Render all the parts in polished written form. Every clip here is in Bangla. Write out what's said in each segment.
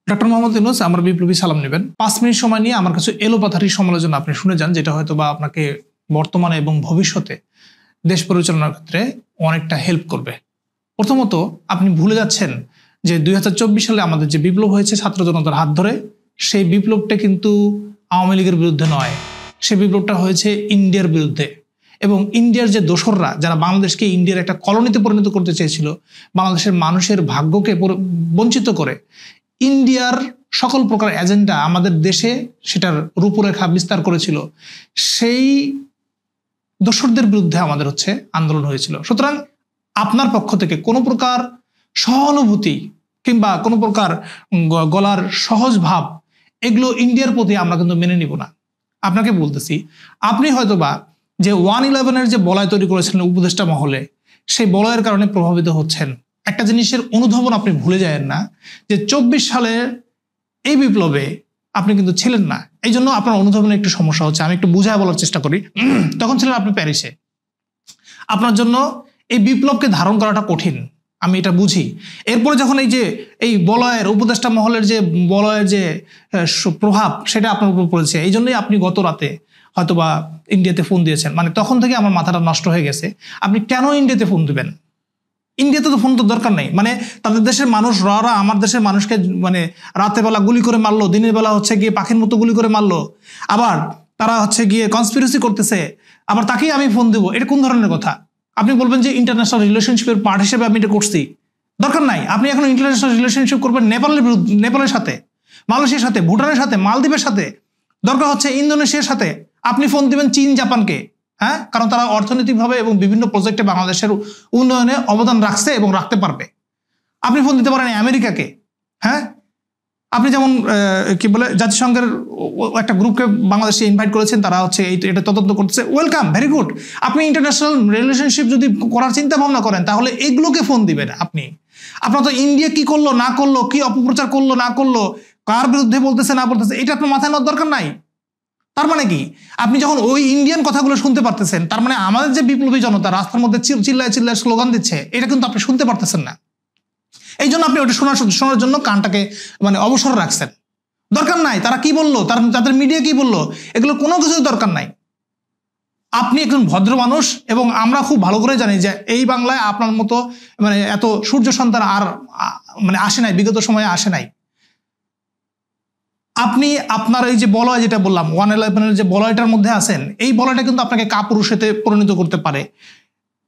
ডক্টর মোহাম্মদ ইউনূস আমার বিপ্লবী সালাম নেবেন। 5 মিনিট সময় নিয়ে আমার কাছে এলোপাথারি সমালোচনা আপনি শুনে যান, যেটা হয়তো বা আপনাকে বর্তমানে এবং ভবিষ্যতে দেশ পরিচালনার ক্ষেত্রে অনেকটা হেল্প করবে। প্রথমত, আপনি ভুলে যাচ্ছেন যে 2024 সালে আমাদের যে বিপ্লব হয়েছে ছাত্র জনতার হাত ধরে, সেই বিপ্লবটা কিন্তু আওয়ামী লীগের বিরুদ্ধে নয়, সেই বিপ্লবটা হয়েছে ইন্ডিয়ার বিরুদ্ধে। এবং ইন্ডিয়ার যে দোসররা, যারা বাংলাদেশকে ইন্ডিয়ার একটা কলোনিতে পরিণত করতে চেয়েছিল, বাংলাদেশের মানুষের ভাগ্যকে বঞ্চিত করে ইন্ডিয়ার সকল প্রকার এজেন্ডা আমাদের দেশে সেটার রূপরেখা বিস্তার করেছিল, সেই দোসরদের বিরুদ্ধে আমাদের আন্দোলন হয়েছিল। সুতরাং আপনার পক্ষ থেকে কোনো প্রকার সহানুভূতি কিংবা কোনো প্রকার গলার সহজ ভাব, এগুলো ইন্ডিয়ার প্রতি আমরা কিন্তু মেনে নিব না। আপনাকে বলতেছি, আপনি হয়তোবা যে 111-এর যে বলয় তৈরি করেছিলেন উপদেষ্টা মহলে, সেই বলয়ের কারণে প্রভাবিত হচ্ছেন। একটা জিনিসের অনুধাবন আপনি ভুলে যাবেন না, যে 24 সালের এই বিপ্লবে আপনি কিন্তু ছিলেন না, এই জন্য আপনার অনুধাবনে একটু সমস্যা হচ্ছে। আমি একটু বুঝায় বলার চেষ্টা করি। তখন ছিলেন আপনি প্যারিসে। আপনার জন্য এই বিপ্লবকে ধারণ করাটা কঠিন, আমি এটা বুঝি। এরপরে যখন এই বলয়ের উপদেষ্টা মহলের যে বলয়ের যে প্রভাব, সেটা আপনার উপর পড়েছে, এই জন্যই আপনি গত রাতে হয়তোবা ইন্ডিয়াতে ফোন দিয়েছেন। মানে তখন থেকে আমার মাথাটা নষ্ট হয়ে গেছে। আপনি কেন ইন্ডিয়াতে ফোন দিবেন? ইন্ডিয়াতে তো ফোন তো দরকার নেই। মানে তাদের দেশের মানুষ রারা আমার দেশের মানুষকে মানে রাতের বেলা গুলি করে মারলো, দিনের বেলা গিয়ে পাখির মতো গুলি করে মারলো, আবার তারা গিয়ে কনস্পিরেসি করতেছে, আবার তাকেই আমি ফোন দিব। এটা কোন ধরনের কথা? আপনি বলবেন যে ইন্টারন্যাশনাল রিলেশনশিপের পার্ট হিসেবে আমি এটা করছি। দরকার নাই। আপনি এখন ইন্টারন্যাশনাল রিলেশনশিপ করবেন নেপালের সাথে, মালয়েশিয়ার সাথে, ভুটানের সাথে, মালদ্বীপের সাথে, দরকার ইন্দোনেশিয়ার সাথে। আপনি ফোন দিবেন চীন, জাপানকে। হ্যাঁ, কারণ তারা অর্থনৈতিকভাবে এবং বিভিন্ন প্রজেক্টে বাংলাদেশের উন্নয়নে অবদান রাখছে এবং রাখতে পারবে। আপনি ফোন দিতে পারেন আমেরিকাকে। হ্যাঁ, আপনি যেমন কি বলে জাতিসংঘের একটা গ্রুপকে বাংলাদেশে ইনভাইট করেছেন, তারা এটা তদন্ত করতেছে। Welcome, very good. আপনি ইন্টারন্যাশনাল রিলেশনশিপ যদি করার চিন্তা ভাবনা করেন, তাহলে এগুলোকে ফোন দিবেন। আপনার তো ইন্ডিয়া কি করলো না করলো, কি অপপ্রচার করলো না করলো, কার বিরুদ্ধে বলতেছে না বলতেছে, এটা আপনার মাথায় নেওয়ার দরকার নাই। তার মানে কি, আপনি যখন ওই ইন্ডিয়ান কথাগুলো শুনতে পারতেছেন, তার মানে আমাদের যে বিপ্লবী জনতা রাস্তার মধ্যে চিল্লায় চিল্লায় স্লোগান দিচ্ছে, এটা কিন্তু আপনি শুনতে পারতেছেন না। এই জন্য আপনি ওটা শোনার জন্য কানটাকে অবসর রাখছেন। দরকার নাই তারা কি বললো, তাদের মিডিয়া কি বললো, এগুলো কোনো কিছু দরকার নাই। আপনি একজন ভদ্র মানুষ, এবং আমরা খুব ভালো করে জানি যে এই বাংলায় আপনার মতো এত সূর্য সন্তান আর আসে নাই, বিগত সময়ে আসে নাই। আপনি আপনার এই যে বলয়, যেটা বললাম 111-এর যে বলয়টার মধ্যে আছেন, এই বলয়টা কিন্তু আপনাকে কাপুরুষেতে পরিণত করতে পারে।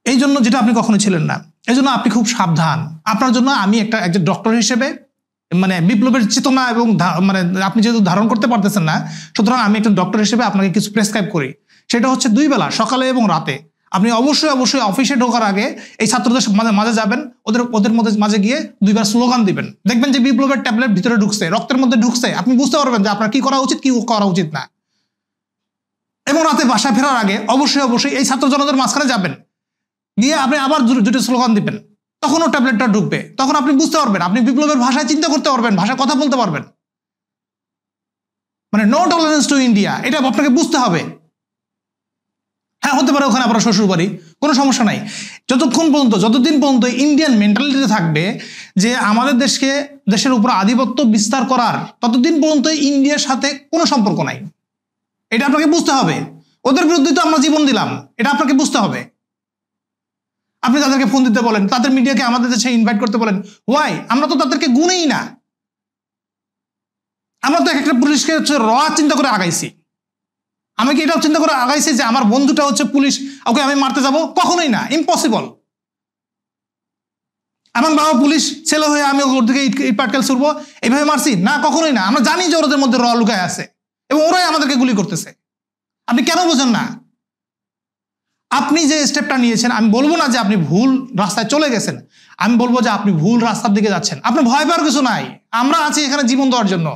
এই জন্য যেটা আপনি কখনো ছিলেন না, এই জন্য আপনি খুব সাবধান। আপনার জন্য আমি একজন ডক্টর হিসেবে বিপ্লবের চেতনা এবং আপনি যেহেতু ধারণ করতে পারতেছেন না, সুতরাং আমি একজন ডক্টর হিসেবে আপনাকে কিছু প্রেসক্রাইব করি। সেটা 2 বেলা, সকালে এবং রাতে। আপনি অবশ্যই অফিসে ঢোকার আগে এই ছাত্রদের মাঝে যাবেন, ওদের মাঝে গিয়ে 2 বার স্লোগান দিবেন। দেখবেন যে বিপ্লবের ট্যাবলেট ভিতরে ঢুকছে, রক্তের মধ্যে ঢুকছে। আপনি বুঝতে পারবেন যে আপনার কি করা উচিত, কি করা উচিত না। এবং রাতে বাসায় ফেরার আগে অবশ্যই এই ছাত্র জনতার মাঝখানে যাবেন, গিয়ে আপনি আবার 2টা স্লোগান দিবেন। তখনও ট্যাবলেটটা ঢুকবে। তখন আপনি বুঝতে পারবেন, আপনি বিপ্লবের ভাষায় চিন্তা করতে পারবেন, ভাষায় কথা বলতে পারবেন। নো টলারেন্স টু ইন্ডিয়া, এটা আপনাকে বুঝতে হবে। হ্যাঁ, হতে পারে ওখানে আপনার শ্বশুর বাড়ি, কোনো সমস্যা নাই। যতদিন পর্যন্ত ইন্ডিয়ান মেন্টালিটিতে থাকবে যে আমাদের দেশের উপর আধিপত্য বিস্তার করার, ততদিন পর্যন্ত ইন্ডিয়ার সাথে কোনো সম্পর্ক নাই। এটা আপনাকে বুঝতে হবে। ওদের বিরুদ্ধে তো আমরা জীবন দিলাম, এটা আপনাকে বুঝতে হবে। আপনি তাদেরকে ফোন দিতে বলেন, তাদের মিডিয়াকে আমাদের দেশে ইনভাইট করতে বলেন। ওয়াই? আমরা তো তাদেরকে গুনেই না। আমরা তো একটা পুলিশকে চিন্তা করে আগাইছি। আমি কি এটাও চিন্তা করে আগাইছি যে আমার বন্ধুটা পুলিশ, ওকে আমি মারতে যাব? কখনোই না, ইম্পসিবল। আমার বাবা পুলিশ ছেলে হয়ে আমি ওর দিকে ইট পাটকেল ছুড়বো, এইভাবে মারছি? না, কখনোই না। আমরা জানি যে ওদের মধ্যে লুকায় আছে এবং ওরাই আমাদেরকে গুলি করতেছে। আপনি কেন বোঝেন না? আপনি যে স্টেপটা নিয়েছেন, আমি বলবো না যে আপনি ভুল রাস্তায় চলে গেছেন, আমি বলবো যে আপনি ভুল রাস্তার দিকে যাচ্ছেন। আপনি ভয় পাওয়ার কিছু নাই, আমরা আছি এখানে জীবন দেওয়ার জন্য।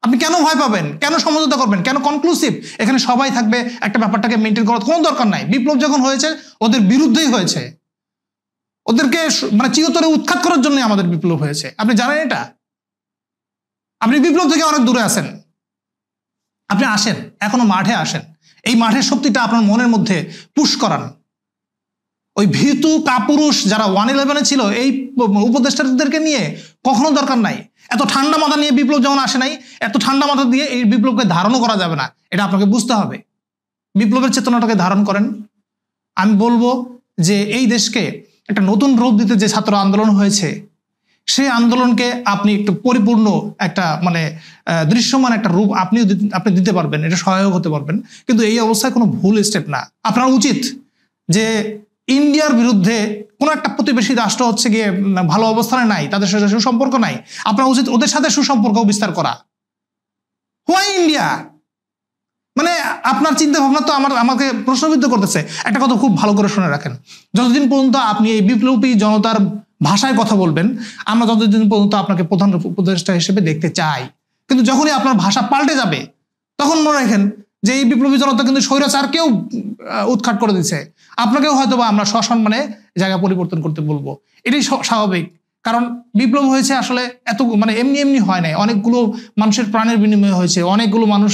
আপনি কেন ভয় পাবেন? কেন সমঝোতা করবেন? কেন কনক্লুসিভ? এখানে সবাই থাকবে, একটা ব্যাপারটাকে মেনটেন করার কোনো দরকার নাই। বিপ্লব যখন হয়েছে ওদের বিরুদ্ধেই হয়েছে, ওদেরকে চিরতরে উৎখাত করার জন্য আমাদের বিপ্লব হয়েছে। আপনি জানেন এটা? আপনি বিপ্লব থেকে অনেক দূরে আছেন। আপনি আসেন, এখনো মাঠে আসেন। এই মাঠের শক্তিটা আপনার মনের মধ্যে পুশ করান। ওই ভীতু কাপুরুষ যারা 111-এ ছিল, এই উপদেষ্টাদেরকে নিয়ে কখনো দরকার নাই। এত ঠান্ডা মাথা নিয়ে বিপ্লব যেমন আসে নাই, এত ঠান্ডা মাথা দিয়ে এই বিপ্লবকে ধারণও করা যাবে না, এটা আপনাকে বুঝতে হবে। বিপ্লবের চেতনাটাকে ধারণ করেন। আমি বলবো যে এই দেশকে একটা নতুন রূপ দিতে যে ছাত্র আন্দোলন হয়েছে, সেই আন্দোলনকে আপনি একটু পরিপূর্ণ একটা মানে দৃশ্যমান একটা রূপ আপনি দিতে পারবেন, এটা সহায়ক হতে পারবেন। কিন্তু এই অবস্থায় কোনো ভুল স্টেপ না। আপনার উচিত যে ইন্ডিয়ার বিরুদ্ধে কোনো একটা প্রতিবেশী রাষ্ট্র হচ্ছে গিয়ে ভালো অবস্থানে নাই, তাদের সাথে সুসম্পর্ক নাই, আপনার উচিত ওদের সাথে সুসম্পর্ক বিস্তার করা। Why India? মানে আপনার চিন্তা ভাবনা তো আমাকে প্রশ্নবিদ্ধ করতেছে। একটা কথা খুব ভালো করে শুনে রাখেন, যতদিন পর্যন্ত আপনি এই বিপ্লবী জনতার ভাষায় কথা বলবেন, আমরা ততদিন পর্যন্ত আপনাকে প্রধান উপদেষ্টা হিসেবে দেখতে চাই। কিন্তু যখনই আপনার ভাষা পাল্টে যাবে, তখন মনে রাখেন যে এই বিপ্লবী জনতা কিন্তু স্বৈরাচারকেও উৎখাত করে দিচ্ছে, আপনাকেও হয়তো বা আমরা সসম্মানে জায়গা পরিবর্তন করতে বলবো। এটাই স্বাভাবিক, কারণ বিপ্লব হয়েছে আসলে এত মানে এমনি এমনি হয় নাই, অনেকগুলো মানুষের প্রাণের বিনিময়ে হয়েছে, অনেকগুলো মানুষ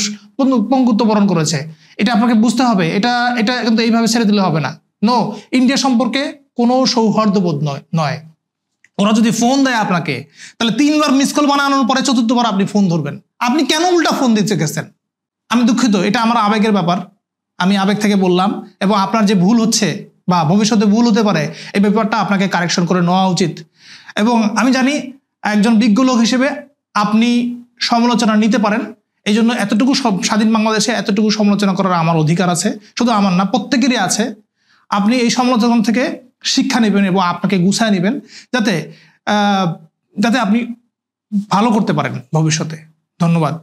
পঙ্গুত্ব বরণ করেছে। এটা আপনাকে বুঝতে হবে। এটা কিন্তু এইভাবে ছেড়ে দিলে হবে না। নো, ইন্ডিয়া সম্পর্কে কোনো সৌহার্দ্যবোধ নয়। ওরা যদি ফোন দেয় আপনাকে, তাহলে 3বার মিস কল বানানোর পরে 4বার আপনি ফোন ধরবেন। আপনি কেন উল্টা ফোন দিতে গেছেন? আমি দুঃখিত, এটা আমার আবেগের ব্যাপার, আমি আবেগ থেকে বললাম। এবং আপনার যে ভুল হচ্ছে বা ভবিষ্যতে ভুল হতে পারে, এই ব্যাপারটা আপনাকে কারেকশন করে নেওয়া উচিত। এবং আমি জানি একজন বিজ্ঞ লোক হিসেবে আপনি সমালোচনা নিতে পারেন, এই জন্য এতটুকু স্বাধীন বাংলাদেশে এতটুকু সমালোচনা করার আমার অধিকার আছে, শুধু আমার না, প্রত্যেকেরই আছে। আপনি এই সমালোচনা থেকে শিক্ষা নেবেন এবং আপনাকে গুছায় নেবেন, যাতে আপনি ভালো করতে পারেন ভবিষ্যতে। ধন্যবাদ।